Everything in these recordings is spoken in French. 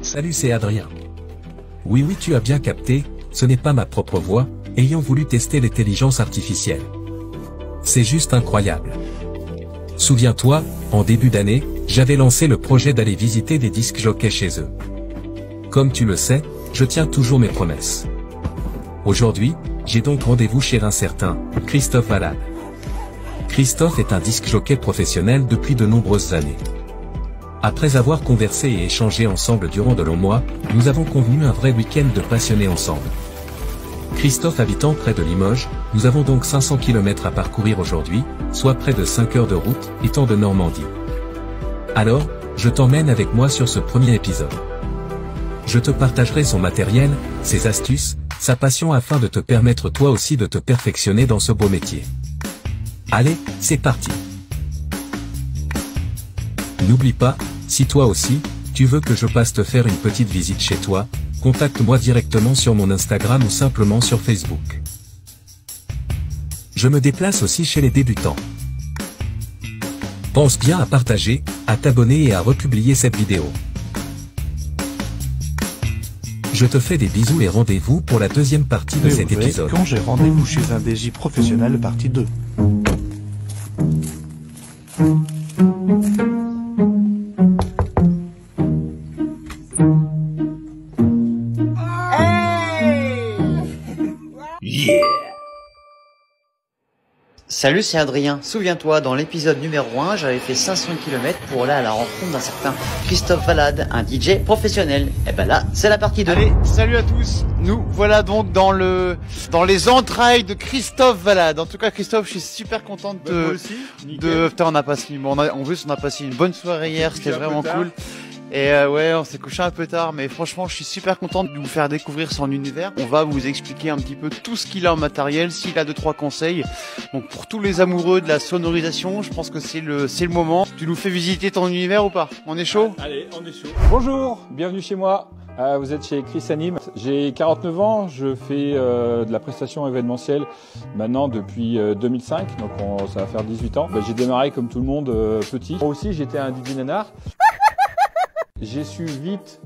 Salut, c'est Adrien. Oui, tu as bien capté, ce n'est pas ma propre voix, ayant voulu tester l'intelligence artificielle. C'est juste incroyable. Souviens-toi, en début d'année, j'avais lancé le projet d'aller visiter des disc jockeys chez eux. Comme tu le sais, je tiens toujours mes promesses. Aujourd'hui, j'ai donc rendez-vous chez un certain Christophe Valade. Christophe est un disc jockey professionnel depuis de nombreuses années. Après avoir conversé et échangé ensemble durant de longs mois, nous avons convenu un vrai week-end de passionnés ensemble. Christophe habitant près de Limoges, nous avons donc 500 km à parcourir aujourd'hui, soit près de 5 heures de route, étant de Normandie. Alors, je t'emmène avec moi sur ce premier épisode. Je te partagerai son matériel, ses astuces, sa passion afin de te permettre toi aussi de te perfectionner dans ce beau métier. Allez, c'est parti! N'oublie pas, si toi aussi, tu veux que je passe te faire une petite visite chez toi, contacte-moi directement sur mon Instagram ou simplement sur Facebook. Je me déplace aussi chez les débutants. Pense bien à partager, à t'abonner et à republier cette vidéo. Je te fais des bisous et rendez-vous pour la deuxième partie de cet épisode. Quand j'ai rendez-vous chez un DJ professionnel, partie 2. Salut, c'est Adrien. Souviens-toi, dans l'épisode numéro 1, j'avais fait 500 km pour aller à la rencontre d'un certain Christophe Valade, un DJ professionnel. Et ben là, c'est la partie 2. Allez, salut à tous. Nous voilà donc dans les entrailles de Christophe Valade. En tout cas, Christophe, je suis super content putain, on a passé une bonne soirée hier, c'était vraiment cool. Et ouais, on s'est couché un peu tard, mais franchement, je suis super content de vous faire découvrir son univers. On va vous expliquer un petit peu tout ce qu'il a en matériel, s'il a 2-3 conseils. Donc pour tous les amoureux de la sonorisation, je pense que c'est le moment. Tu nous fais visiter ton univers ou pas? On est chaud? Allez, on est chaud. Bonjour, bienvenue chez moi. Vous êtes chez Chris Anim. J'ai 49 ans, je fais de la prestation événementielle maintenant depuis 2005, donc ça va faire 18 ans. J'ai démarré comme tout le monde petit. Moi aussi, j'étais un DJ nanar. J'ai su vite,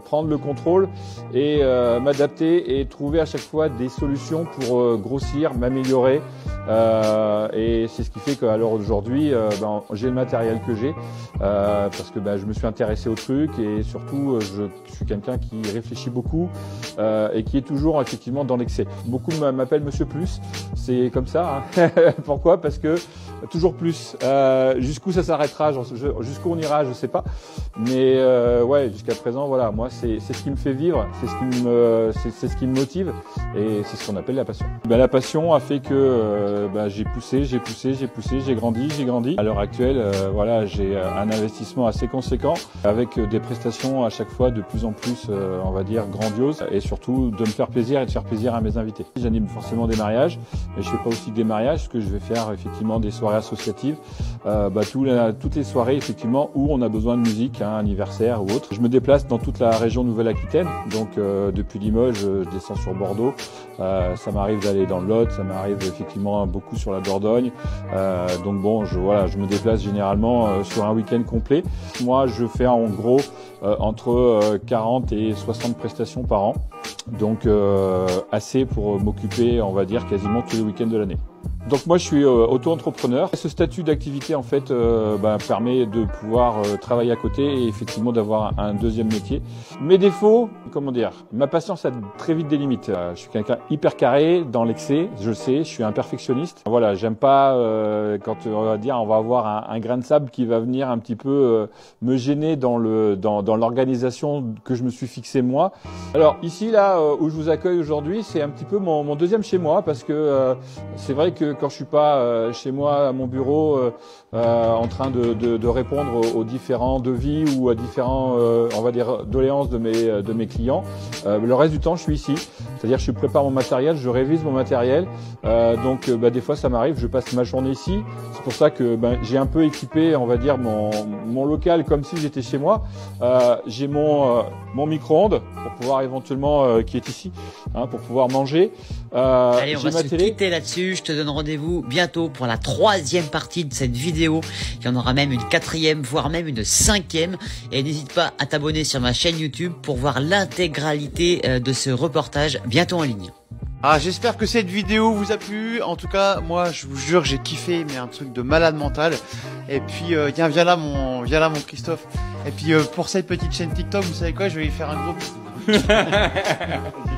prendre le contrôle et m'adapter et trouver à chaque fois des solutions pour grossir, m'améliorer. Et c'est ce qui fait qu'à l'heure d'aujourd'hui, j'ai le matériel que j'ai parce que je me suis intéressé au truc et surtout je suis quelqu'un qui réfléchit beaucoup et qui est toujours effectivement dans l'excès. Beaucoup m'appellent Monsieur Plus, c'est comme ça. Hein. Pourquoi? Parce que toujours plus. Jusqu'où ça s'arrêtera, jusqu'où on ira, je sais pas. Mais ouais, jusqu'à présent, voilà, moi c'est ce qui me fait vivre, c'est ce qui me motive et c'est ce qu'on appelle la passion. La passion a fait que j'ai poussé, j'ai grandi. À l'heure actuelle, voilà, j'ai un investissement assez conséquent avec des prestations à chaque fois de plus en plus, on va dire, grandioses et surtout de me faire plaisir et de faire plaisir à mes invités. J'anime forcément des mariages, mais je fais pas aussi que des mariages, parce que je vais faire effectivement des soirées associatives, toutes les soirées effectivement où on a besoin de musique, anniversaire ou autre. Je me déplace dans toute la région Nouvelle-Aquitaine, donc depuis Limoges, je descends sur Bordeaux, ça m'arrive d'aller dans le Lot, ça m'arrive effectivement beaucoup sur la Dordogne, donc bon, je me déplace généralement sur un week-end complet. Moi, je fais en gros entre 40 et 60 prestations par an, donc assez pour m'occuper, on va dire, quasiment tous les week-ends de l'année. Donc moi je suis auto-entrepreneur. Ce statut d'activité en fait permet de pouvoir travailler à côté et effectivement d'avoir un deuxième métier. Mes défauts, comment dire, ma patience a très vite des limites. Je suis quelqu'un hyper carré dans l'excès, je le sais, je suis un perfectionniste. Voilà, j'aime pas quand on va avoir un grain de sable qui va venir un petit peu me gêner dans l'organisation que je me suis fixé moi. Alors ici là où je vous accueille aujourd'hui, c'est un petit peu mon deuxième chez moi parce que c'est vrai que quand je suis pas chez moi à mon bureau en train de répondre aux différents devis ou à différents on va dire doléances de mes clients, le reste du temps je suis ici, c'est-à-dire je prépare mon matériel, je révise mon matériel, donc des fois ça m'arrive, je passe ma journée ici. C'est pour ça que j'ai un peu équipé, on va dire, mon local comme si j'étais chez moi. J'ai mon micro-ondes pour pouvoir éventuellement restaurant qui est ici, hein, pour pouvoir manger. Allez, on va se quitter là-dessus. Je te donne rendez-vous bientôt pour la 3e partie de cette vidéo. Il y en aura même une 4e, voire même une 5e. Et n'hésite pas à t'abonner sur ma chaîne YouTube pour voir l'intégralité de ce reportage bientôt en ligne. Ah, j'espère que cette vidéo vous a plu. En tout cas, moi, je vous jure, j'ai kiffé, mais un truc de malade mental. Et puis, tiens, viens là, mon Christophe. Et puis, pour cette petite chaîne TikTok, vous savez quoi, je vais lui faire un gros bisou.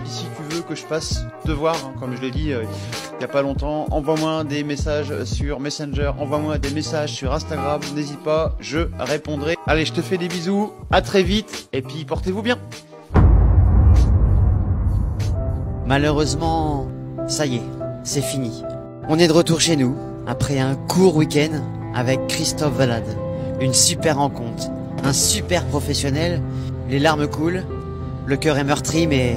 Si tu veux que je passe te voir, hein, comme je l'ai dit il y a pas longtemps, envoie-moi des messages sur Messenger, envoie-moi des messages sur Instagram. N'hésite pas, je répondrai. Allez, je te fais des bisous. À très vite. Et puis, portez-vous bien. Malheureusement, ça y est, c'est fini. On est de retour chez nous, après un court week-end avec Christophe Valade. Une super rencontre, un super professionnel, les larmes coulent, le cœur est meurtri, mais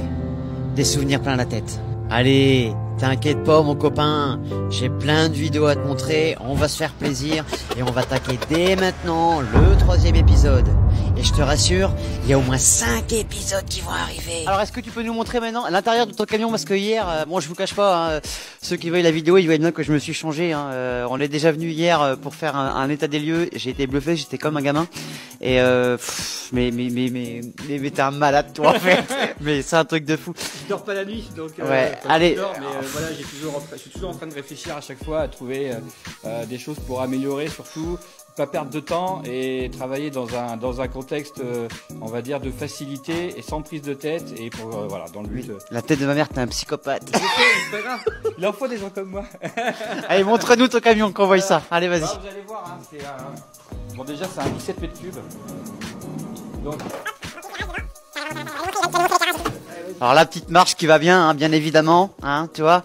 des souvenirs plein la tête. Allez, t'inquiète pas mon copain, j'ai plein de vidéos à te montrer, on va se faire plaisir et on va attaquer dès maintenant le 3e épisode. Et je te rassure, il y a au moins 5 épisodes qui vont arriver. Alors est-ce que tu peux nous montrer maintenant l'intérieur de ton camion, parce que hier, bon je vous cache pas, hein, ceux qui voient la vidéo, ils voient bien que je me suis changé. Hein, on est déjà venu hier pour faire un état des lieux. J'ai été bluffé, j'étais comme un gamin. Et mais t'es un malade toi en fait. Mais c'est un truc de fou. Je dors pas la nuit, donc ouais. Allez. Dors, mais voilà, je suis toujours en train de réfléchir à chaque fois à trouver des choses pour améliorer, surtout pas perdre de temps et travailler dans un contexte, on va dire, de facilité et sans prise de tête et pour voilà, dans le but. La tête de ma mère, t'es un psychopathe. C'est pas grave. Il en faut des gens comme moi. Allez, montre-nous ton camion qu'on voit ça. Allez, vas-y. Vous allez voir, hein, c'est bon, déjà c'est un 17 mètres cubes. Donc. Alors la petite marche qui va bien, hein, bien évidemment, hein, tu vois.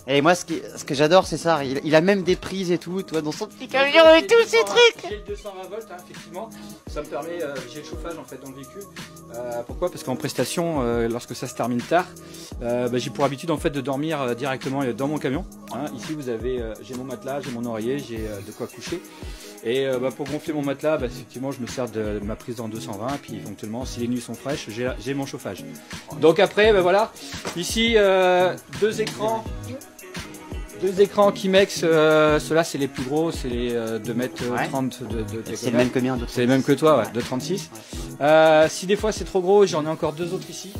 Et moi, ce que j'adore, c'est ça. Il a même des prises et tout, tu vois, dans son petit camion et tout, ces trucs. J'ai le 220 volts, hein, effectivement. Ça me permet, j'ai le chauffage en fait dans le véhicule. Pourquoi? Parce qu'en prestation, lorsque ça se termine tard, j'ai pour habitude en fait de dormir directement dans mon camion. Hein. Ici, vous avez, j'ai mon matelas, j'ai mon oreiller, j'ai de quoi coucher. Et pour gonfler mon matelas, effectivement, je me sers de ma prise en 220. Puis éventuellement, si les nuits sont fraîches, j'ai mon chauffage. Donc après, voilà. Ici, deux écrans Kimex, ceux-là c'est les plus gros, c'est les 2m30 de c'est le même que mien, c'est les mêmes que toi, ouais, de 36. Si des fois c'est trop gros, j'en ai encore 2 autres ici.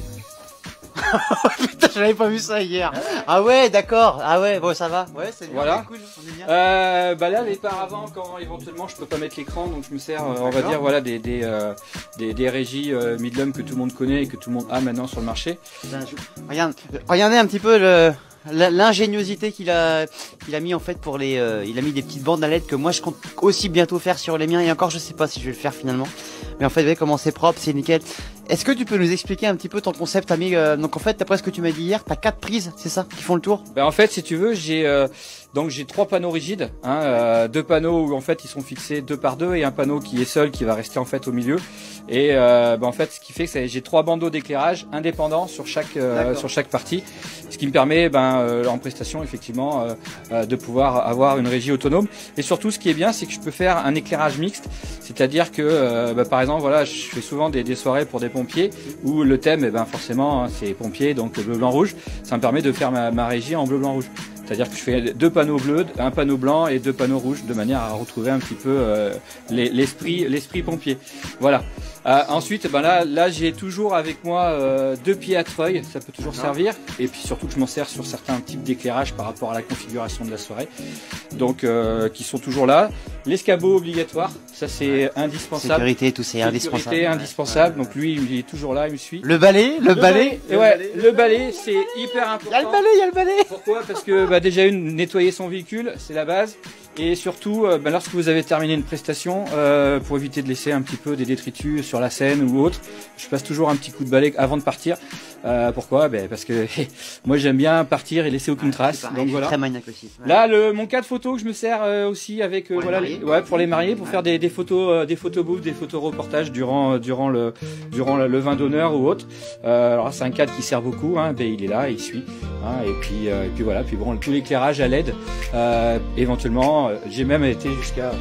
Putain, j'avais pas vu ça hier. Ah ouais, d'accord. Ah ouais, bon ça va. Ouais, c'est voilà. Cool, on est bien. Là les paravents, quand éventuellement je peux pas mettre l'écran, donc je me sers, on va dire voilà des régies Midlum que tout le monde connaît et que tout le monde a maintenant sur le marché. Regardez un petit peu l'ingéniosité qu'il a mis en fait pour il a mis des petites bandes à LED que moi je compte aussi bientôt faire sur les miens, et encore je sais pas si je vais le faire finalement, mais en fait vous voyez comment c'est propre, c'est nickel. Est-ce que tu peux nous expliquer un petit peu ton concept? T'as mis donc en fait d'après ce que tu m'as dit hier, t'as 4 prises, c'est ça, qui font le tour? En fait si tu veux j'ai 3 panneaux rigides, hein, 2 panneaux où en fait ils sont fixés 2 par 2 et un panneau qui est seul qui va rester en fait au milieu. Et en fait ce qui fait que j'ai 3 bandeaux d'éclairage indépendants sur chaque partie, ce qui me permet en prestation effectivement de pouvoir avoir une régie autonome. Et surtout ce qui est bien, c'est que je peux faire un éclairage mixte, c'est-à-dire que par exemple voilà, je fais souvent des soirées pour des pompiers où le thème forcément hein, c'est pompiers, donc bleu blanc rouge. Ça me permet de faire ma régie en bleu blanc rouge. C'est-à-dire que je fais 2 panneaux bleus, un panneau blanc et 2 panneaux rouges de manière à retrouver un petit peu l'esprit pompier. Voilà. Ensuite, là j'ai toujours avec moi 2 pieds à treuil, ça peut toujours servir. Et puis surtout que je m'en sers sur certains types d'éclairage par rapport à la configuration de la soirée. Donc qui sont toujours là. L'escabeau obligatoire, ça c'est indispensable. Sécurité, tout c'est indispensable. Sécurité indispensable. Donc lui il est toujours là, il me suit. Le balai. Le balai c'est hyper important. Il y a le balai. Pourquoi? Parce que déjà nettoyer son véhicule, c'est la base. Et surtout, lorsque vous avez terminé une prestation, pour éviter de laisser un petit peu des détritus sur la scène ou autre, je passe toujours un petit coup de balai avant de partir. Pourquoi? Parce que moi j'aime bien partir et laisser aucune trace. Pareil, donc voilà. Très maniaque aussi. Ouais. Là, mon cas de photo que je me sers aussi avec pour les mariés, pour faire des photos, des photobooths, des photos reportages durant le vin d'honneur ou autre. Alors c'est un cadre qui sert beaucoup. Hein, il est là, il suit. Hein, et puis voilà. Puis bon, tout l'éclairage à LED, éventuellement. J'ai même été jusqu'à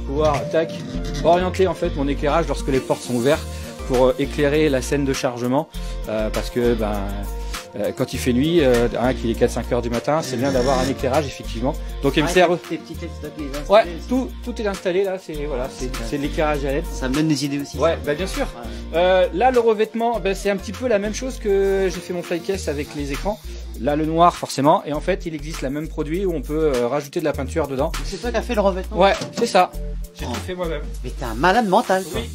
pouvoir orienter en fait mon éclairage lorsque les portes sont ouvertes pour éclairer la scène de chargement parce que quand il fait nuit, qu'il est 4-5 heures du matin, c'est bien d'avoir un éclairage effectivement. Donc il me sert. Ouais, tout est installé là, c'est l'éclairage à LED. Ça me donne des idées aussi. Ouais, bien sûr. Là le revêtement, c'est un petit peu la même chose que j'ai fait mon flycase avec les écrans. Là le noir forcément, et en fait il existe le même produit où on peut rajouter de la peinture dedans. C'est toi qui as fait le revêtement? Ouais, c'est ça. J'ai tout fait moi-même. Mais t'es un malade mental. Oui,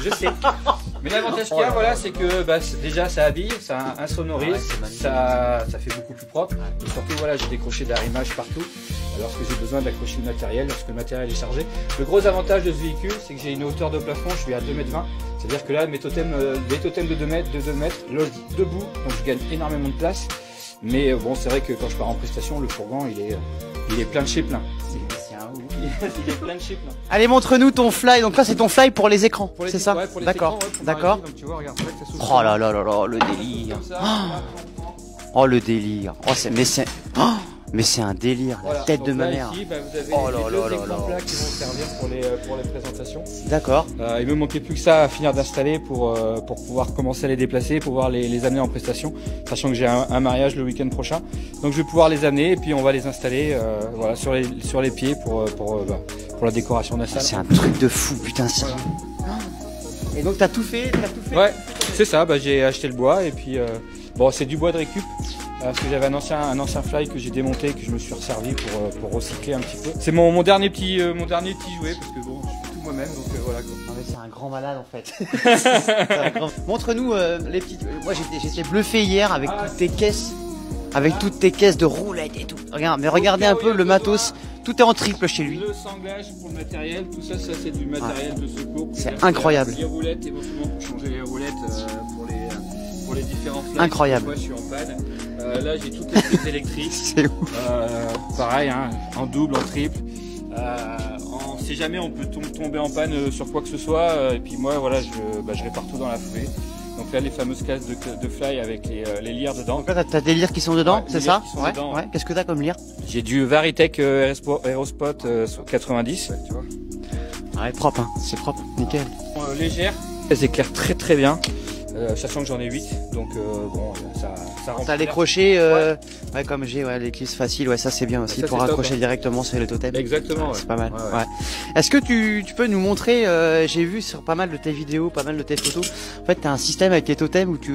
je sais. Mais l'avantage qu'il y a, voilà, c'est que déjà ça habille, ça insonorise, ça fait beaucoup plus propre. Et surtout, voilà, j'ai décroché d'arrimage partout lorsque j'ai besoin d'accrocher le matériel, lorsque le matériel est chargé. Le gros avantage de ce véhicule, c'est que j'ai une hauteur de plafond, je suis à 2,20 m. C'est-à-dire que là, mes totems, des totems de 2 mètres, logent debout, donc je gagne énormément de place. Mais bon, c'est vrai que quand je pars en prestation, le fourgon, il est plein de chez plein. Il est plein de chez plein. Allez, montre-nous ton fly. Donc là, c'est ton fly pour les écrans, c'est ça? Ouais, pour les d'accord, écrans, ouais, d'accord. Donc tu vois, regarde, ça s'ouvre. Oh là là là là, le délire. Oh le délire. Oh mais c'est un délire, voilà, la tête de ma mère. Ici, vous avez les deux écrans plats qui vont servir pour les présentations. D'accord. Il me manquait plus que ça à finir d'installer pour pouvoir commencer à les déplacer, pouvoir les amener en prestation, sachant que j'ai un mariage le week-end prochain. Donc je vais pouvoir les amener et puis on va les installer voilà, sur les pieds pour la décoration de la salle. C'est un truc de fou, putain. Voilà. Et donc t'as tout fait, Ouais, c'est ça, j'ai acheté le bois et puis bon, c'est du bois de récup. Parce que j'avais un ancien fly que j'ai démonté, que je me suis resservi pour recycler un petit peu. C'est mon dernier petit jouet parce que bon, je fais tout moi-même, donc voilà quoi. Non mais c'est un grand malade en fait. Montre-nous les petites. Moi j'étais bluffé hier avec toutes tes caisses de roulettes et tout. Regarde, mais regardez un peu le matos. Tout est en triple chez lui. Le sanglage pour le matériel, tout ça c'est du matériel de secours. C'est incroyable. Les roulettes éventuellement pour changer les roulettes pour les différents flights. Incroyable. Moi je suis en panne. Là j'ai toutes les prises électriques. C'est ouf. Pareil, hein, en double, en triple. Si jamais on peut tomber en panne sur quoi que ce soit, et puis moi voilà, je répare tout dans la foulée. Donc là les fameuses cases de fly avec les lyres dedans. Donc là t'as des lyres qui sont dedans, ouais, c'est ça? Ouais. Dedans, ouais. Qu'est-ce que t'as comme lyre? J'ai du Varitech Aerospot 90. Ouais, tu vois. Ouais, propre, hein. C'est propre, nickel. Légère, elles éclairent très très bien. Sachant que j'en ai 8, donc bon, ça rend. T'as les crochets, ouais, comme j'ai, les clips faciles, ouais, ça c'est bien aussi, pour accrocher directement sur les totems. Exactement, ouais. C'est pas mal, ouais. Est-ce que tu peux nous montrer, j'ai vu sur pas mal de tes vidéos, pas mal de tes photos, en fait t'as un système avec tes totems où tu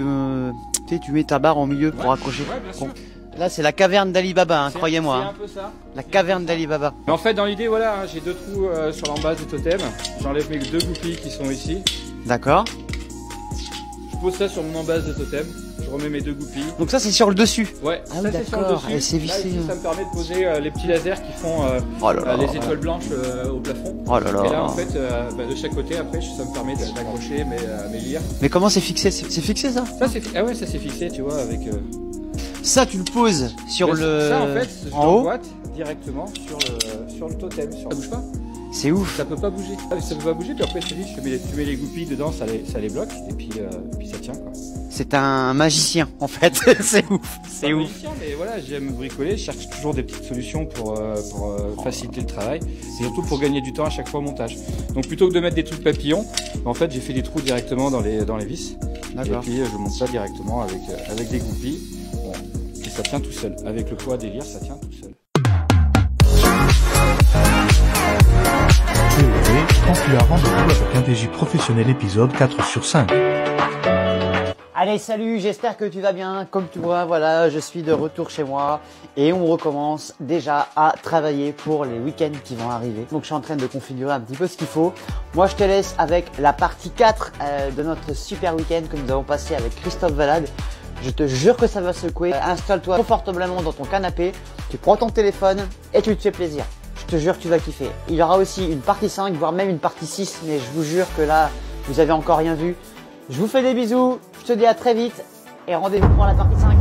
mets ta barre au milieu pour accrocher. Ouais, bien sûr. Bon. Là c'est la caverne d'Ali Baba, hein, croyez-moi. C'est un peu ça. La caverne d'Ali Baba. Mais en fait dans l'idée, voilà, j'ai 2 trous sur l'embase du totem, j'enlève mes 2 goupilles qui sont ici. D'accord. Je pose ça sur mon embase de totem, je remets mes 2 goupilles. Donc ça c'est sur le dessus. Ouais, ah oui d'accord, et c'est vissé. Là, ici, ça me permet de poser les petits lasers qui font les étoiles blanches au plafond. Oh là là. Et là en fait, de chaque côté après, ça me permet d'accrocher mes lyres. Mais comment c'est fixé? C'est fixé ça? Ah ouais, ça c'est fixé, tu vois, avec... Ça tu le poses sur le... Ça en fait, je en haut l'emboîte directement sur le totem, ça bouge pas. C'est ouf. Ça peut pas bouger. Ça peut pas bouger, puis après tu mets les goupilles dedans, ça les bloque, et puis ça tient quoi. C'est un magicien en fait, c'est ouf. C'est ouf. Magicien, mais voilà, j'aime bricoler, je cherche toujours des petites solutions pour faciliter le travail, et surtout pour gagner du temps à chaque fois au montage. Donc plutôt que de mettre des trucs papillons, en fait j'ai fait des trous directement dans les vis. D'accord. Et puis je monte ça directement avec des goupilles. Bon, et ça tient tout seul. Avec le poids des lyres, ça tient tout seul. Quand tu as rendez-vous avec un DJ professionnel épisode 4 sur 5. Allez, salut, j'espère que tu vas bien. Comme tu vois, voilà, je suis de retour chez moi et on recommence déjà à travailler pour les week-ends qui vont arriver. Donc je suis en train de configurer un petit peu ce qu'il faut. Moi, je te laisse avec la partie 4 de notre super week-end que nous avons passé avec Christophe Valade. Je te jure que ça va secouer. Installe-toi confortablement dans ton canapé, tu prends ton téléphone et tu te fais plaisir. Je te jure que tu vas kiffer. Il y aura aussi une partie 5, voire même une partie 6, mais je vous jure que là, vous avez encore rien vu. Je vous fais des bisous, je te dis à très vite et rendez-vous pour la partie 5.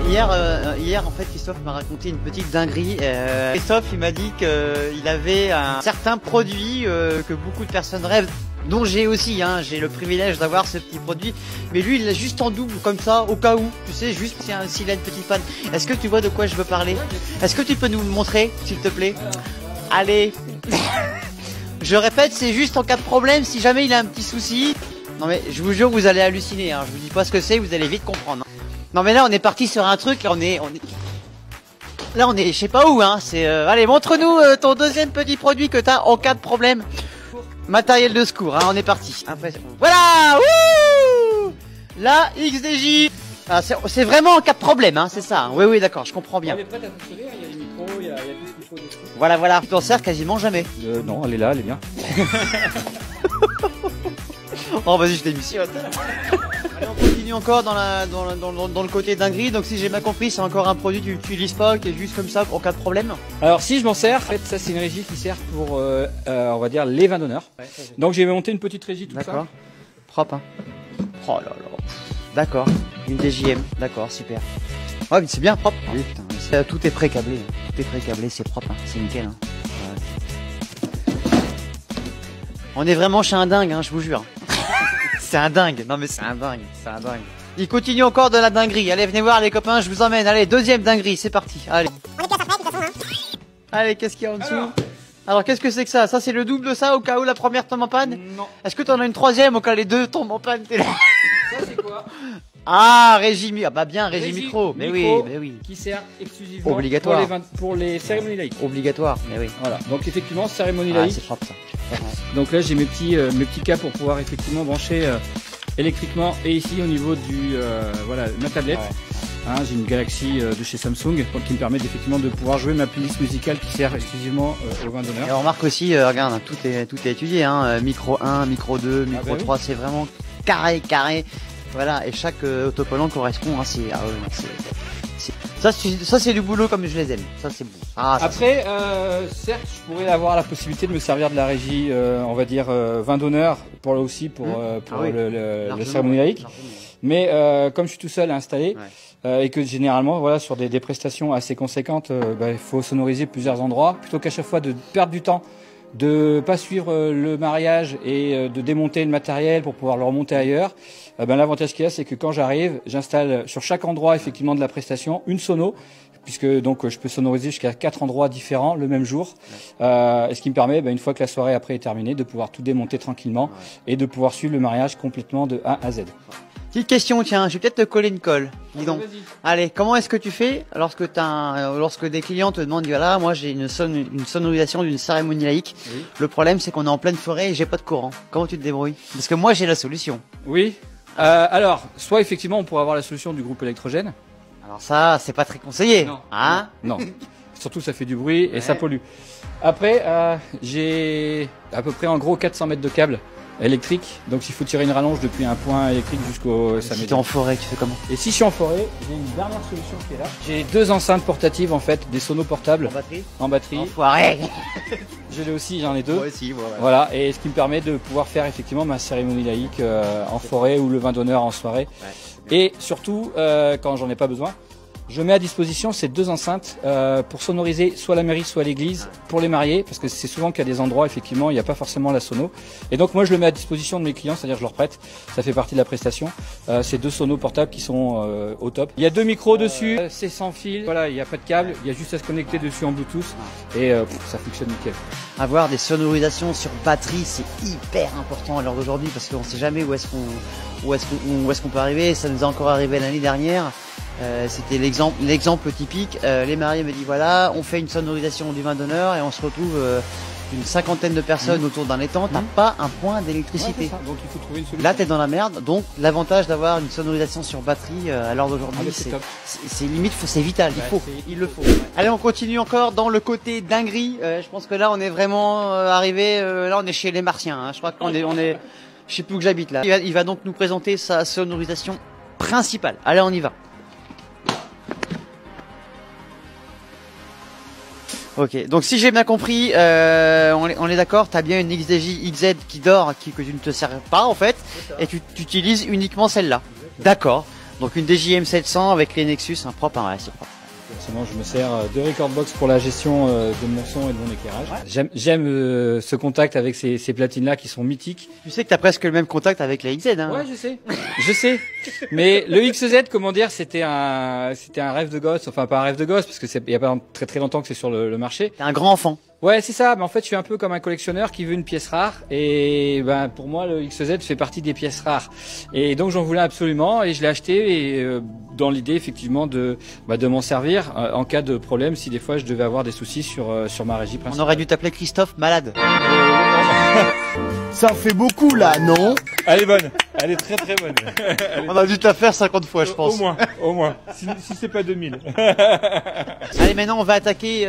Hier, en fait, Christophe m'a raconté une petite dinguerie. Christophe, il m'a dit qu'il avait un certain produit que beaucoup de personnes rêvent, dont j'ai aussi, hein, j'ai le privilège d'avoir ce petit produit, mais lui il l'a juste en double comme ça, au cas où, tu sais, juste s'il a une petite panne. Est-ce que tu vois de quoi je veux parler? Est-ce que tu peux nous le montrer, s'il te plaît? Allez. Je répète, c'est juste en cas de problème, si jamais il a un petit souci, Non mais je vous jure, vous allez halluciner, hein. Je vous dis pas ce que c'est, vous allez vite comprendre. Non mais là on est parti sur un truc, là on est... Là on est, je sais pas où, hein. C'est, allez, montre-nous ton deuxième petit produit que t'as en cas de problème. Matériel de secours, hein, on est parti. Voilà, wouh, la XDJ. Ah, c'est vraiment en cas de problème, hein, c'est ça. Oui, oui, d'accord, je comprends bien. Elle est prête à fonctionner, il y a les micros, il y a tout ce qu'il faut dessus. Voilà, voilà. Tu t'en sers quasiment jamais. Non, elle est là, elle est bien. Oh, vas-y, je t'ai mis si. Allez, on continue encore dans le côté dinguerie. Donc, si j'ai bien compris, c'est encore un produit que tu n'utilises pas, qui est juste comme ça en cas de problème. Alors, si je m'en sers, en fait, ça c'est une régie qui sert pour, on va dire, les vins d'honneur. Ouais, donc, j'ai monté une petite régie, tout ça. D'accord. Propre, hein. Oh là là. D'accord. Une DJM. D'accord, super. Ouais, mais c'est bien propre. Oui, putain. Tout est pré-câblé. Tout est pré-câblé, c'est propre. Hein. C'est nickel. Hein. Ouais. On est vraiment chez un dingue, hein, je vous jure. C'est un dingue. Non mais c'est un dingue. C'est un dingue. Il continue encore de la dinguerie. Allez, venez voir les copains, je vous emmène. Allez, deuxième dinguerie, c'est parti. Allez. Allez, qu'est-ce qu'il y a en dessous? Alors qu'est-ce que c'est que ça? Ça c'est le double de ça au cas où la première tombe en panne? Non. Est-ce que t'en as une troisième au cas où les deux tombent en panne? T'es là. Ça c'est quoi? Ah, régie, ah bah bien, régie micro. Mais oui, mais oui. Qui sert exclusivement obligatoire pour les cérémonies laïques. Obligatoire, mais oui. Voilà. Donc effectivement, cérémonie Ah, laïque. c'est propre ça. Donc là, j'ai mes petits câbles pour pouvoir effectivement brancher électriquement et ici au niveau du voilà ma tablette. Ouais. Hein, j'ai une Galaxy de chez Samsung qui me permet effectivement de pouvoir jouer ma playlist musicale qui sert exclusivement au vin d'honneur. Et on remarque aussi, regarde, tout est étudié, hein. Micro 1, micro 2, micro bah oui. 3, c'est vraiment carré. Voilà, et chaque autocollant correspond, hein, ça c'est du boulot comme je les aime. Ça c'est bon. Ah, ça, après, certes, je pourrais avoir la possibilité de me servir de la régie, on va dire vin d'honneur pour oui. le cérémonie laïque. Mais comme je suis tout seul à installer et que généralement, voilà, sur des prestations assez conséquentes, il faut sonoriser plusieurs endroits plutôt qu'à chaque fois de perdre du temps, de pas suivre le mariage et de démonter le matériel pour pouvoir le remonter ailleurs. L'avantage qu'il y a, c'est que quand j'arrive, j'installe sur chaque endroit effectivement de la prestation une sono, puisque donc je peux sonoriser jusqu'à 4 endroits différents le même jour, et ce qui me permet, une fois que la soirée après est terminée, de pouvoir tout démonter tranquillement et de pouvoir suivre le mariage complètement de A à Z. Petite question, tiens, je vais peut-être te coller une colle. Dis donc. Allez, comment est-ce que tu fais lorsque des clients te demandent, voilà, moi j'ai une sonorisation d'une cérémonie laïque. Oui. Le problème, c'est qu'on est en pleine forêt et j'ai pas de courant. Comment tu te débrouilles? Parce que moi, j'ai la solution. Oui. Alors, soit effectivement, on pourrait avoir la solution du groupe électrogène. Alors ça, c'est pas très conseillé. Non. Hein? Non. Surtout, ça fait du bruit et ça pollue. Après, j'ai à peu près en gros 400 mètres de câbles électrique, donc s'il faut tirer une rallonge depuis un point électrique jusqu'au samedi. Si t'es en forêt, tu fais comment? Et si je suis en forêt, j'ai une dernière solution qui est là. J'ai 2 enceintes portatives en fait, des sonos portables. En batterie. Enfoiré. Je l'ai aussi, j'en ai 2. Moi aussi, ouais. Voilà, et ce qui me permet de pouvoir faire effectivement ma cérémonie laïque en forêt ou le vin d'honneur en soirée. Ouais. Et surtout, quand j'en ai pas besoin, je mets à disposition ces 2 enceintes pour sonoriser soit la mairie, soit l'église pour les mariés, parce que c'est souvent qu'il y a des endroits, effectivement, il n'y a pas forcément la sono. Et donc moi, je le mets à disposition de mes clients, c'est-à-dire je leur prête, ça fait partie de la prestation, ces 2 sonos portables qui sont au top. Il y a 2 micros dessus, c'est sans fil, voilà, il n'y a pas de câble, il y a juste à se connecter dessus en Bluetooth, et ça fonctionne nickel. Avoir des sonorisations sur batterie, c'est hyper important à l'heure d'aujourd'hui, parce qu'on ne sait jamais où est-ce qu'on peut arriver. Ça nous est encore arrivé l'année dernière. C'était l'exemple typique. Les mariés me disent voilà, on fait une sonorisation du vin d'honneur et on se retrouve une cinquantaine de personnes autour d'un étang. T'as pas un point d'électricité. Ouais, donc il faut trouver une solution. Là, t'es dans la merde. Donc l'avantage d'avoir une sonorisation sur batterie à l'heure d'aujourd'hui, c'est limite, c'est vital. Il le faut. Allez, on continue encore dans le côté dinguerie. Je pense que là, on est vraiment arrivé. Là, on est chez les Martiens. Hein. Je crois qu'on est. Je sais plus où que j'habite là. Il va donc nous présenter sa sonorisation principale. Allez, on y va. Ok, donc si j'ai bien compris, on est d'accord, t'as bien une XDJ XZ qui dort, que tu ne te sers pas en fait, et tu utilises uniquement celle-là. D'accord, donc une DJM 700 avec les Nexus, propre, ouais, c'est propre. Sinon, je me sers de Recordbox pour la gestion de mon son et de mon éclairage. Ouais. J'aime ce contact avec ces platines-là qui sont mythiques. Tu sais que t'as presque le même contact avec la XZ, hein? Ouais, je sais. Mais le XZ, comment dire, c'était un rêve de gosse. Enfin, pas un rêve de gosse, parce que il y a pas très très longtemps que c'est sur le marché. T'es un grand enfant. Ouais, c'est ça. Mais en fait, je suis un peu comme un collectionneur qui veut une pièce rare. Et ben, pour moi, le XZ fait partie des pièces rares. Et donc, j'en voulais absolument et je l'ai acheté et dans l'idée, effectivement, de m'en servir en cas de problème si des fois je devais avoir des soucis sur ma régie principale. On aurait dû t'appeler Christophe Malade. Ça fait beaucoup là, non? Elle est bonne. Elle est très très bonne. On a dû te la faire 50 fois, je pense. Au moins. Si c'est pas 2000. Allez, maintenant on va attaquer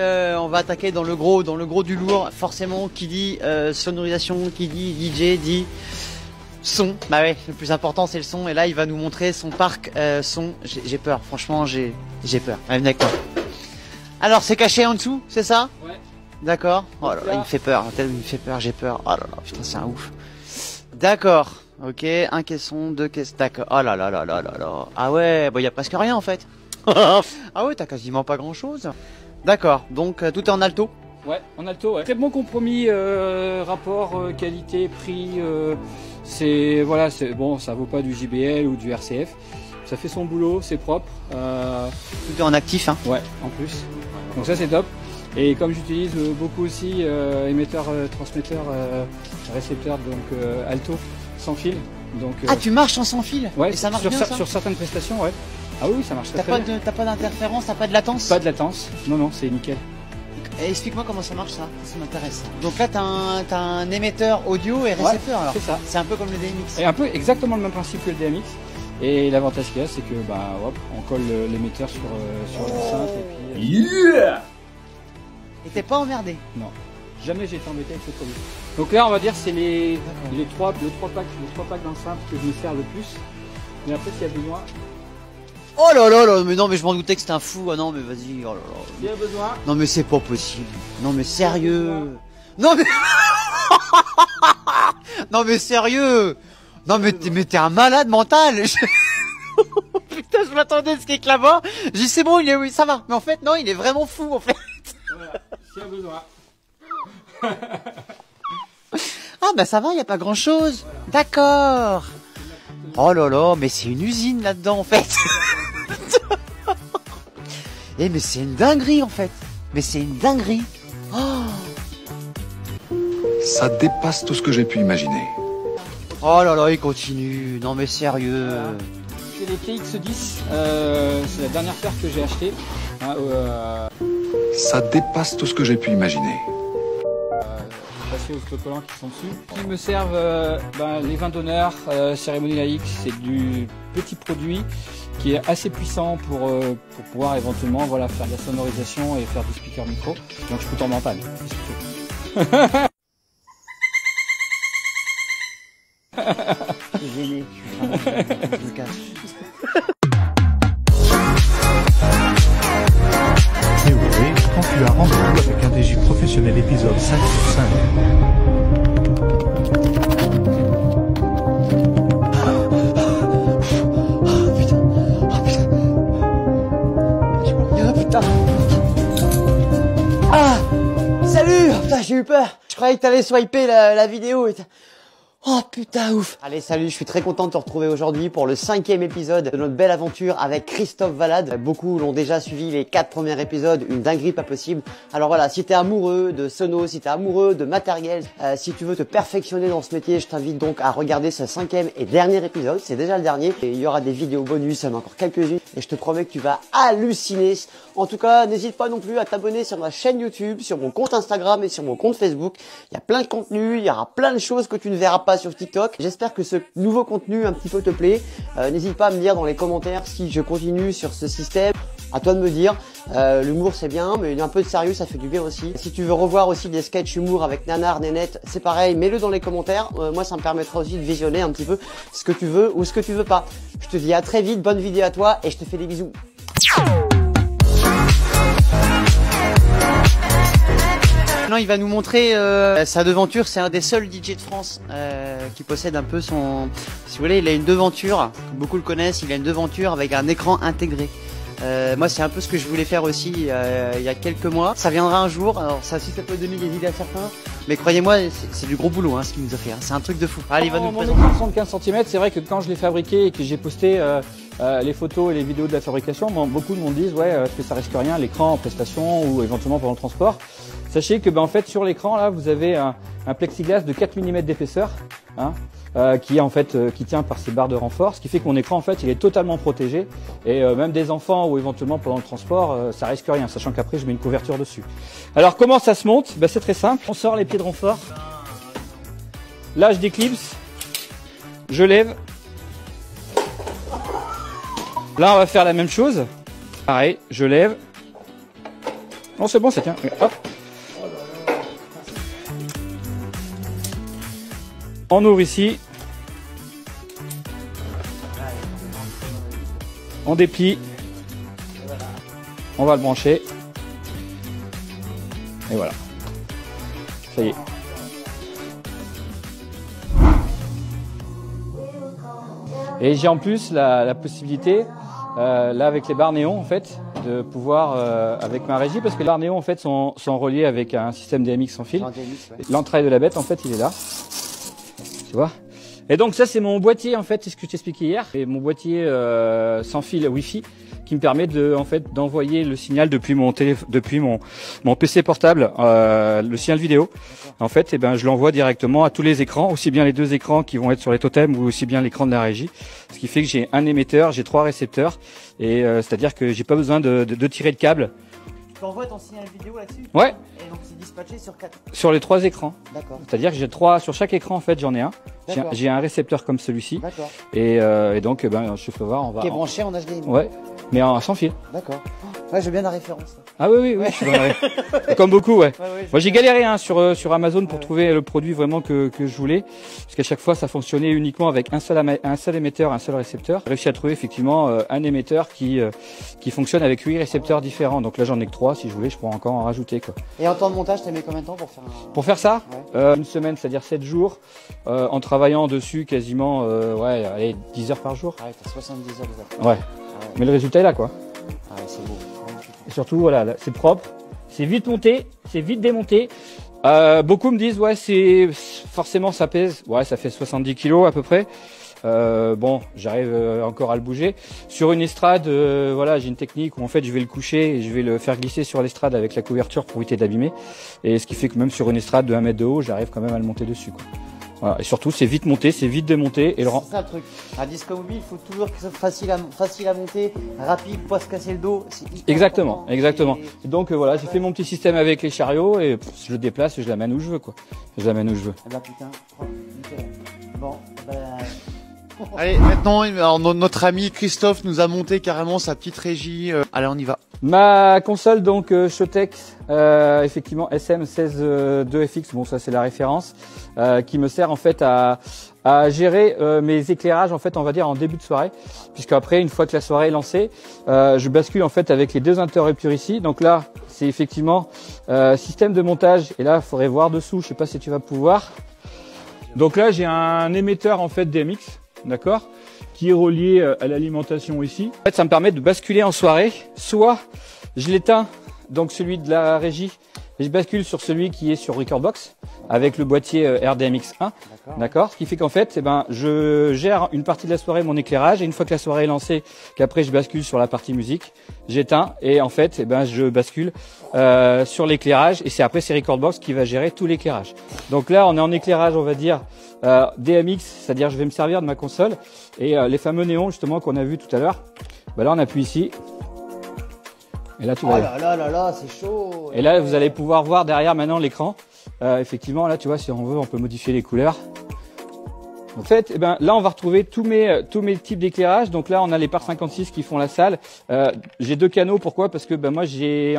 dans le gros du lourd. Forcément, qui dit sonorisation, qui dit DJ, dit son. Bah ouais, le plus important c'est le son. Et là, il va nous montrer son parc son. J'ai peur, franchement, j'ai peur. Allez, venez avec moi. Alors, c'est caché en dessous, c'est ça? Ouais. D'accord. Oh là là, il me fait peur. Il me fait peur, j'ai peur. Oh là là, putain, c'est un ouf. D'accord. Ok, un caisson, deux caissons. D'accord. Oh là là là là là là. Ah ouais, bah y a presque rien en fait. Ah ouais, t'as quasiment pas grand chose. D'accord. Donc tout est en alto. Ouais, en alto. Ouais. Très bon compromis, rapport qualité prix. C'est voilà, c'est bon, ça vaut pas du JBL ou du RCF. Ça fait son boulot, c'est propre. Tout est en actif, hein. Ouais, en plus. Donc ça c'est top. Et comme j'utilise beaucoup aussi émetteur, transmetteur, récepteur, donc alto sans fil. Donc, ah, tu marches en sans fil? Ouais, et ça marche sur, bien, ça sur certaines prestations, ouais. Ah oui, ça marche très bien. T'as pas d'interférence, t'as pas de latence? Pas de latence. Non, non, c'est nickel. Et explique-moi comment ça marche ça m'intéresse. Donc là t'as un émetteur audio et récepteur, alors. C'est ça. C'est un peu comme le DMX. Et un peu exactement le même principe que le DMX. Et l'avantage qu'il y a, c'est que bah hop, on colle l'émetteur sur l'enceinte et puis. Yeah! Et t'es pas emmerdé? Non, jamais j'ai été embêté avec ce produit. Donc là, on va dire c'est les trois packs d'enceintes que je me sers le plus. Mais après, s'il y a besoin. Oh là là là, mais non, mais je m'en doutais que c'était un fou. Ah non, mais vas-y, oh là là. S'il y a besoin. Non, mais c'est pas possible. Non, mais sérieux. Non, mais. Non, mais sérieux. Non, mais t'es un malade mental. Putain, je m'attendais à ce qu'il là-bas. J'ai dit, c'est bon, oui, ça va. Mais en fait, non, il est vraiment fou, en fait. Voilà, s'il y a besoin. Ah, bah ça va, y a pas grand-chose. D'accord. Oh là là, mais c'est une usine là-dedans, en fait. Eh, mais c'est une dinguerie, en fait. Mais c'est une dinguerie. Oh. Ça dépasse tout ce que j'ai pu imaginer. Oh là là, il continue. Non mais sérieux. C'est les TX10. C'est la dernière paire que j'ai achetée. Ça dépasse tout ce que j'ai pu imaginer. Passé aux autocollants qui sont dessus. Qui me servent les vins d'honneur, cérémonie laïque. C'est du petit produit qui est assez puissant pour pouvoir éventuellement faire de la sonorisation et faire du speaker micro. Donc je peux t'en mental. Je suis gêné. Je me cache. Et oui, quand tu as rendez-vous avec un DJ professionnel épisode 5 sur 5. Ah, salut. Putain, j'ai eu peur. Je croyais que t'allais swiper la vidéo. Oh putain, ouf. Allez, salut, je suis très content de te retrouver aujourd'hui pour le 5e épisode de notre belle aventure avec Christophe Valade. Beaucoup l'ont déjà suivi les 4 premiers épisodes, une dinguerie pas possible. Alors voilà, si t'es amoureux de sono, si t'es amoureux de matériel, si tu veux te perfectionner dans ce métier, je t'invite donc à regarder ce 5e et dernier épisode. C'est déjà le dernier et il y aura des vidéos bonus, il y en a encore quelques-unes et je te promets que tu vas halluciner. En tout cas, n'hésite pas non plus à t'abonner sur ma chaîne YouTube, sur mon compte Instagram et sur mon compte Facebook. Il y a plein de contenu, il y aura plein de choses que tu ne verras pas sur TikTok. J'espère que ce nouveau contenu un petit peu te plaît. N'hésite pas à me dire dans les commentaires si je continue sur ce système. À toi de me dire. L'humour c'est bien, mais un peu de sérieux ça fait du bien aussi. Si tu veux revoir aussi des sketchs humour avec Nanar, Nénette, c'est pareil, mets-le dans les commentaires. Moi ça me permettra aussi de visionner un petit peu ce que tu veux ou ce que tu veux pas. Je te dis à très vite, bonne vidéo à toi et je te fais des bisous. Maintenant, il va nous montrer sa devanture. C'est un des seuls DJ de France qui possède un peu son... Si vous voulez, il a une devanture, beaucoup le connaissent, il a une devanture avec un écran intégré. Moi, c'est un peu ce que je voulais faire aussi il y a quelques mois. Ça viendra un jour. Alors, ça aussi, ça peut donner des idées à certains. Mais croyez-moi, c'est du gros boulot ce qu'il nous a fait. C'est un truc de fou. Allez, il va nous présenter. 75 cm, c'est vrai que quand je l'ai fabriqué et que j'ai posté les photos et les vidéos de la fabrication, beaucoup m'ont dit ouais, est-ce que ça risque rien, l'écran en prestation ou éventuellement pendant le transport. Sachez que en fait sur l'écran là vous avez un plexiglas de 4 mm d'épaisseur, hein, qui est en fait qui tient par ces barres de renfort, ce qui fait que mon écran en fait il est totalement protégé et même des enfants ou éventuellement pendant le transport ça risque rien, sachant qu'après je mets une couverture dessus. Alors comment ça se monte? C'est très simple, on sort les pieds de renfort, là je déclipse, je lève, là on va faire la même chose, pareil, je lève, non c'est bon ça tient, hop. On ouvre ici, on déplie, on va le brancher, et voilà, ça y est. Et j'ai en plus la possibilité, là avec les barres néons en fait, de pouvoir, avec ma régie, parce que les barres néons en fait sont reliées avec un système DMX sans fil. L'entraille de la bête en fait il est là. Tu vois. Et donc ça c'est mon boîtier en fait, c'est ce que je t'expliquais hier, et mon boîtier sans fil Wi-Fi qui me permet de en fait d'envoyer le signal depuis mon PC portable, le signal vidéo. En fait, je l'envoie directement à tous les écrans, aussi bien les 2 écrans qui vont être sur les totems ou aussi bien l'écran de la régie. Ce qui fait que j'ai un émetteur, j'ai 3 récepteurs, et c'est-à-dire que j'ai pas besoin de tirer le câble. Tu envoies ton signal vidéo là-dessus? Ouais. Et donc c'est dispatché sur 4? Sur les 3 écrans. D'accord. C'est-à-dire que j'ai 3 sur chaque écran en fait, j'en ai un. J'ai un récepteur comme celui-ci. D'accord. Et donc je peux voir, on va. Qui est branché en HDMI. Ouais. Mais sans fil. D'accord. Ouais, j'ai bien la référence. Ah oui, je suis comme beaucoup, ouais. Moi j'ai galéré sur Amazon pour trouver le produit vraiment que je voulais, parce qu'à chaque fois ça fonctionnait uniquement avec un seul émetteur, un seul récepteur. J'ai réussi à trouver effectivement un émetteur qui fonctionne avec 8 récepteurs différents. Donc là j'en ai que 3, si je voulais je pourrais encore en rajouter quoi. Et en temps de montage, t'as mis combien de temps pour faire Pour faire ça, une semaine, c'est-à-dire 7 jours, en travaillant dessus quasiment 10 heures par jour. Ah ouais, t'as 70 heures de ouais. Mais le résultat est là quoi. Ah ouais, c'est beau. Et surtout voilà, c'est propre, c'est vite monté, c'est vite démonté. Beaucoup me disent ouais c'est forcément ça pèse, ouais ça fait 70 kg à peu près. Bon, j'arrive encore à le bouger. Sur une estrade, voilà, j'ai une technique où en fait je vais le coucher et je vais le faire glisser sur l'estrade avec la couverture pour éviter d'abîmer. Et ce qui fait que même sur une estrade de 1 mètre de haut, j'arrive quand même à le monter dessus quoi. Voilà. Et surtout, c'est vite monté, c'est vite démonté. C'est ça le truc. Un disco mobile, il faut toujours que ce soit facile à monter, rapide, pas se casser le dos. Exactement. Et donc voilà, j'ai fait mon petit système avec les chariots et je le déplace et je l'amène où je veux quoi. Je l'amène où je veux. Eh ben putain, nickel. Bon, Allez, maintenant, alors, notre ami Christophe nous a monté carrément sa petite régie. Allez, on y va. Ma console donc Showtek, effectivement SM162FX, bon ça c'est la référence, qui me sert en fait à gérer mes éclairages en fait on va dire en début de soirée, puisque après une fois que la soirée est lancée, je bascule en fait avec les 2 interrupteurs ici. Donc là c'est effectivement système de montage, et là il faudrait voir dessous, je sais pas si tu vas pouvoir. Donc là j'ai un émetteur en fait DMX, d'accord, qui est relié à l'alimentation ici. En fait, ça me permet de basculer en soirée. Soit je l'éteins, donc celui de la régie, et je bascule sur celui qui est sur Recordbox avec le boîtier RDMX1, d'accord. Ce qui fait qu'en fait, je gère une partie de la soirée mon éclairage, et une fois que la soirée est lancée, qu'après je bascule sur la partie musique, j'éteins et en fait, je bascule sur l'éclairage, et c'est Recordbox qui va gérer tout l'éclairage. Donc là, on est en éclairage, on va dire DMX, c'est-à-dire je vais me servir de ma console et les fameux néons justement qu'on a vu tout à l'heure. Là, on appuie ici. Et là, tu vois. Oh là là, c'est chaud. Et là, vous allez pouvoir voir derrière maintenant l'écran. Effectivement, là, tu vois, si on veut, on peut modifier les couleurs. En fait, là, on va retrouver tous mes types d'éclairage. Donc là, on a les par 56 qui font la salle. J'ai 2 canaux. Pourquoi? Parce que moi, j'ai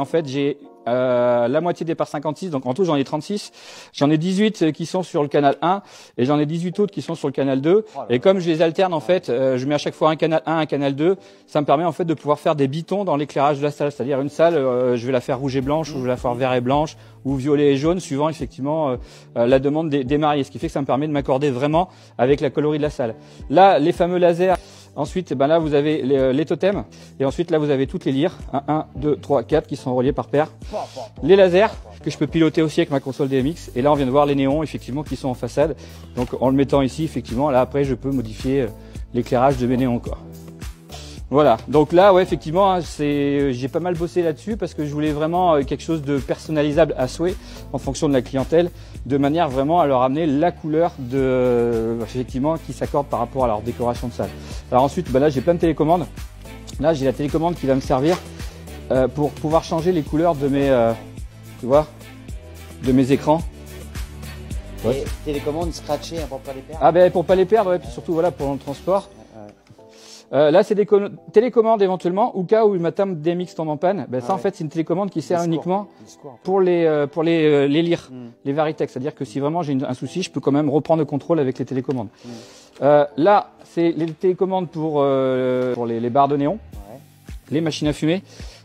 la moitié des par 56. Donc en tout, j'en ai 36. J'en ai 18 qui sont sur le canal 1 et j'en ai 18 autres qui sont sur le canal 2. Et comme je les alterne, en fait, je mets à chaque fois un canal 1, un canal 2. Ça me permet en fait de pouvoir faire des bitons dans l'éclairage de la salle. C'est-à-dire une salle, je vais la faire rouge et blanche, ou je vais la faire vert et blanche, ou violet et jaune, suivant effectivement la demande des mariés. Ce qui fait que ça me permet de m'accorder vraiment avec la colorie de la salle. Là, les fameux lasers. Ensuite, là, vous avez les totems. Et ensuite, là, vous avez toutes les lyres. 1, 2, 3, 4 qui sont reliés par paire. Les lasers, que je peux piloter aussi avec ma console DMX. Et là, on vient de voir les néons, effectivement, qui sont en façade. Donc, en le mettant ici, effectivement, là, après, je peux modifier l'éclairage de mes néons, quoi. Voilà, donc là, ouais, effectivement, hein, j'ai pas mal bossé là-dessus parce que je voulais vraiment quelque chose de personnalisable à souhait en fonction de la clientèle, de manière vraiment à leur amener la couleur effectivement, qui s'accorde par rapport à leur décoration de salle. Alors ensuite, là, j'ai plein de télécommandes. Là, j'ai la télécommande qui va me servir pour pouvoir changer les couleurs de mes, tu vois, de mes écrans. Ouais. Et télécommande scratchée hein, pour pas les perdre. Ah ben pour pas les perdre, ouais, puis surtout voilà pour le transport. Là, c'est des télécommandes éventuellement, au cas où ma table DMX tombe en panne. Ben, ça, en fait, c'est une télécommande qui sert uniquement pour les lire, les Varitech. C'est-à-dire que si vraiment j'ai un souci, je peux quand même reprendre le contrôle avec les télécommandes. Là, c'est les télécommandes pour les barres de néon, les machines à fumer.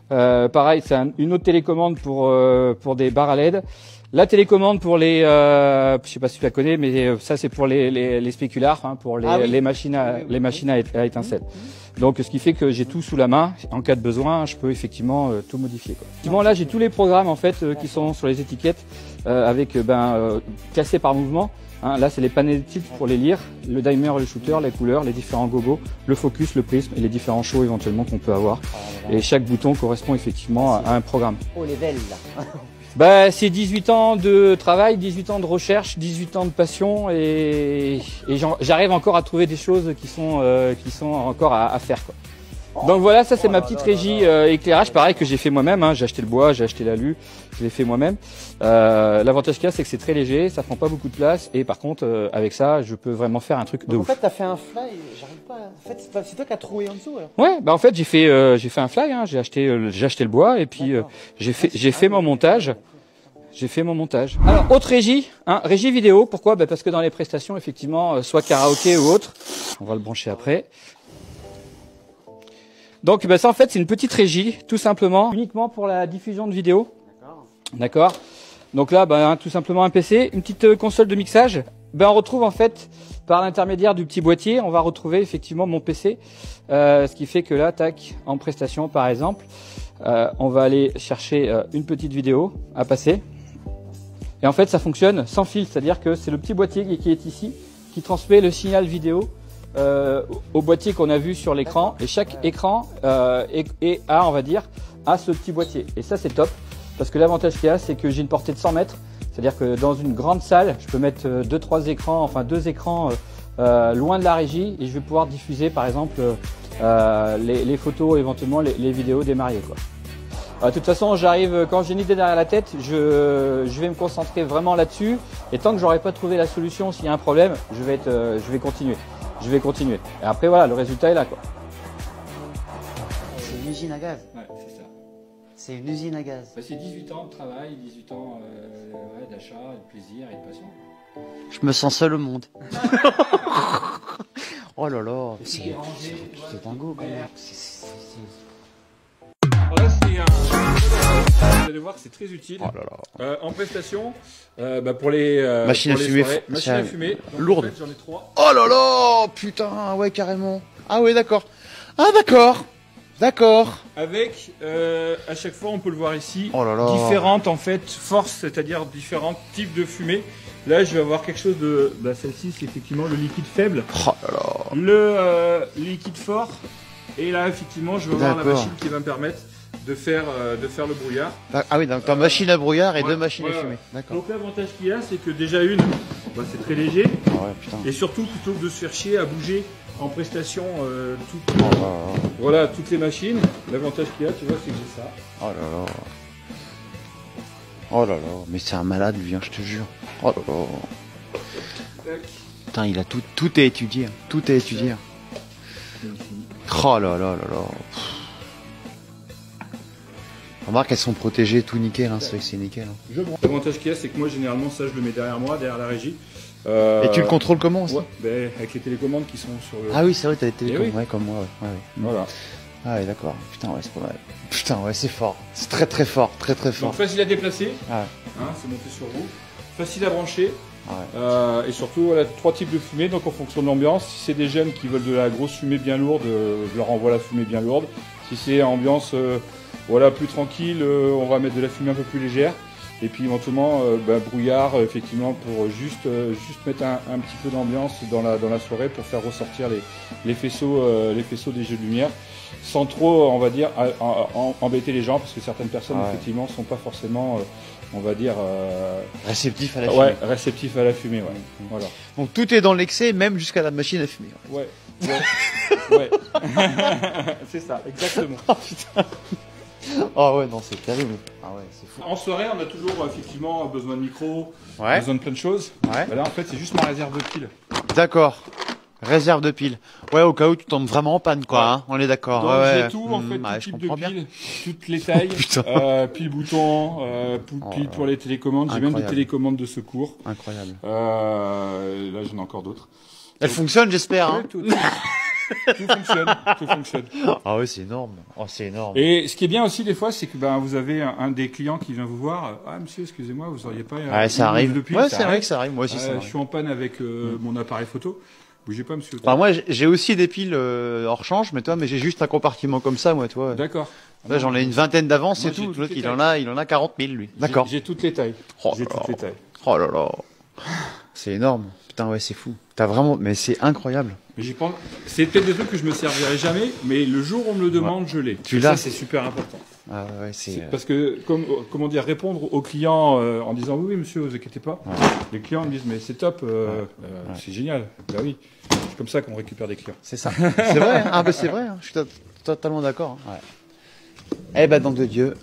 Pareil, c'est une autre télécommande pour des barres à LED. La télécommande pour les, je sais pas si tu la connais, mais ça c'est pour les spéculars, hein, pour les machines à étincelles. Donc ce qui fait que j'ai tout sous la main. En cas de besoin, je peux effectivement tout modifier. Quoi. Effectivement, là j'ai tous les programmes en fait qui sont sur les étiquettes avec classés par mouvement. Hein, là c'est les panneaux de tilt pour les lire, le dimer et le shooter, les couleurs, les différents gogos, le focus, le prisme et les différents shows éventuellement qu'on peut avoir. Et chaque bouton correspond effectivement à un programme. Oh level là. Bah, c'est 18 ans de travail, 18 ans de recherche, 18 ans de passion et j'arrive encore à trouver des choses qui sont encore à faire, quoi. Donc voilà, ça c'est ma petite régie éclairage, pareil que j'ai fait moi-même, hein. J'ai acheté le bois, j'ai acheté l'alu, je l'ai fait moi-même. L'avantage qu'il y a, c'est que c'est très léger, ça prend pas beaucoup de place et par contre avec ça, je peux vraiment faire un truc de ouf. En fait, t'as fait un fly, j'arrive pas. En fait, c'est toi qui as troué en dessous alors. Ouais, bah en fait j'ai fait un fly, hein. J'ai acheté le bois et puis j'ai fait mon montage. J'ai fait mon montage. Alors, autre régie, hein, régie vidéo. Pourquoi? Bah, parce que dans les prestations, effectivement, soit karaoké ou autre, on va le brancher après. Donc, bah, ça, en fait, c'est une petite régie, tout simplement, uniquement pour la diffusion de vidéos. D'accord. Donc là, bah, tout simplement un PC, une petite console de mixage. Ben, on retrouve en fait, par l'intermédiaire du petit boîtier, on va retrouver effectivement mon PC. Ce qui fait que là, tac, en prestation, par exemple, on va aller chercher une petite vidéo à passer. Et en fait, ça fonctionne sans fil, c'est-à-dire que c'est le petit boîtier qui est ici, qui transmet le signal vidéo au boîtier qu'on a vu sur l'écran. Et chaque écran a ce petit boîtier. Et ça, c'est top, parce que l'avantage qu'il y a, c'est que j'ai une portée de 100 mètres. C'est-à-dire que dans une grande salle, je peux mettre deux écrans loin de la régie, et je vais pouvoir diffuser, par exemple, les photos, éventuellement les vidéos des mariés, quoi. De toute façon, quand j'ai une idée derrière la tête, je vais me concentrer vraiment là-dessus. Et tant que j'aurai pas trouvé la solution, s'il y a un problème, je vais continuer. Et après, voilà, le résultat est là, quoi. C'est une usine à gaz. Ouais, c'est ça. C'est une usine à gaz. Bah, c'est 18 ans de travail, 18 ans d'achat, de plaisir et de passion. Je me sens seul au monde. Oh là là, c'est dingo quand même. Alors là, vous allez voir que c'est très utile. Oh là là. En prestation, pour les machines à fumer, machines à fumer. Lourde. En fait, j'en ai 3. Oh là là, putain, ouais carrément. Ah ouais, d'accord. Ah d'accord. D'accord. Avec à chaque fois, on peut le voir ici, différentes en fait forces, c'est-à-dire différents types de fumée. Là, je vais avoir quelque chose de. Celle-ci, c'est effectivement le liquide faible. Oh là là. Le liquide fort. Et là, effectivement, je vais avoir la machine qui va me permettre de faire le brouillard. Ah oui, donc t'as machine à brouillard et deux machines à fumer. D'accord. Donc l'avantage qu'il y a, c'est que déjà c'est très léger. Ah ouais, putain. Et surtout, plutôt que de se faire chier à bouger en prestation toutes les machines, l'avantage qu'il y a, tu vois, c'est que j'ai ça. Oh là là. Oh là là, mais c'est un malade lui, hein, je te jure. Oh là là. Tac. Putain, il a tout est étudié, hein. Tout est étudié. Oh là là là là. Remarque qu'elles sont protégées, tout nickel, hein, c'est nickel. Hein. L'avantage qu'il y a, c'est que moi généralement ça je le mets derrière moi, derrière la régie. Et tu le contrôles comment aussi? Avec les télécommandes qui sont sur le... Ah oui, c'est vrai, t'as des télécommandes, ouais, comme moi, ouais. Voilà. Ah ouais, d'accord. Putain, ouais, c'est pas mal. Putain, ouais, c'est fort. C'est très très fort, très très fort. Donc facile à déplacer, hein, c'est monté sur vous. Facile à brancher. Et surtout, voilà, 3 types de fumée, donc en fonction de l'ambiance. Si c'est des jeunes qui veulent de la grosse fumée bien lourde, je leur envoie la fumée bien lourde. Si c'est ambiance plus tranquille, on va mettre de la fumée un peu plus légère. Et puis éventuellement brouillard, effectivement, pour juste mettre un petit peu d'ambiance dans la soirée pour faire ressortir les faisceaux des jeux de lumière. sans trop, on va dire, embêter les gens, parce que certaines personnes, effectivement, sont pas forcément, on va dire... réceptifs à la fumée. Ouais, réceptifs à la fumée, ouais. Voilà. Donc tout est dans l'excès, même jusqu'à la machine à fumer. Ouais. Ouais. C'est ça, exactement. Oh putain. Oh ouais, non, c'est terrible. Ah ouais, c'est fou. En soirée, on a toujours effectivement besoin de micro, Ouais. besoin de plein de choses. Ouais. Bah là, en fait, c'est juste ma réserve de piles. D'accord. Réserve de piles. Ouais, au cas où tu tombes vraiment en panne, quoi. Ouais. Hein. On est d'accord. Donc Ouais, j'ai tout, en fait, ouais, tout je type comprends de bien. piles, toutes les tailles, Putain. piles boutons, piles pour les télécommandes. J'ai même des Incroyable. télécommandes de secours. Incroyable. Là, j'en ai encore d'autres. Elle fonctionne, j'espère. Hein. Ouais, tout fonctionne, tout fonctionne. Ah ouais, c'est énorme. Oh, c'est énorme. Et ce qui est bien aussi des fois, c'est que vous avez un des clients qui vient vous voir. Ah monsieur, excusez-moi, vous auriez pas Ouais, ça arrive. de pile, Ouais, ça c'est vrai arrive. que ça arrive. Moi aussi, ça Je arrive. suis en panne avec mon appareil photo. Bougez pas, monsieur. Enfin, moi, j'ai aussi des piles hors change, mais mais j'ai juste un compartiment comme ça, moi, toi. D'accord. Là, j'en ai une vingtaine d'avance, Moi, c'est j'ai tout. toutes L'autre, les il en a 40 000, lui. D'accord. J'ai toutes les tailles. Oh J'ai là toutes là. les tailles. Oh là là. C'est énorme. Putain, ouais, c'est fou. T'as vraiment, mais c'est incroyable. Mais j'y pense. C'est peut-être des trucs que je me servirai jamais, mais le jour où on me le demande, je l'ai. Tu Et l'as. Ça, c'est super important. Ah ouais, c'est. Parce que, comment dire, répondre aux clients en disant oui, monsieur, vous inquiétez pas. Ouais. Les clients me disent mais c'est top, c'est génial. Bah oui, c'est comme ça qu'on récupère des clients. C'est ça. C'est vrai. Hein. Ah bah c'est vrai. Hein. Je suis totalement d'accord. Hein. Ouais. Eh ben, donc de Dieu.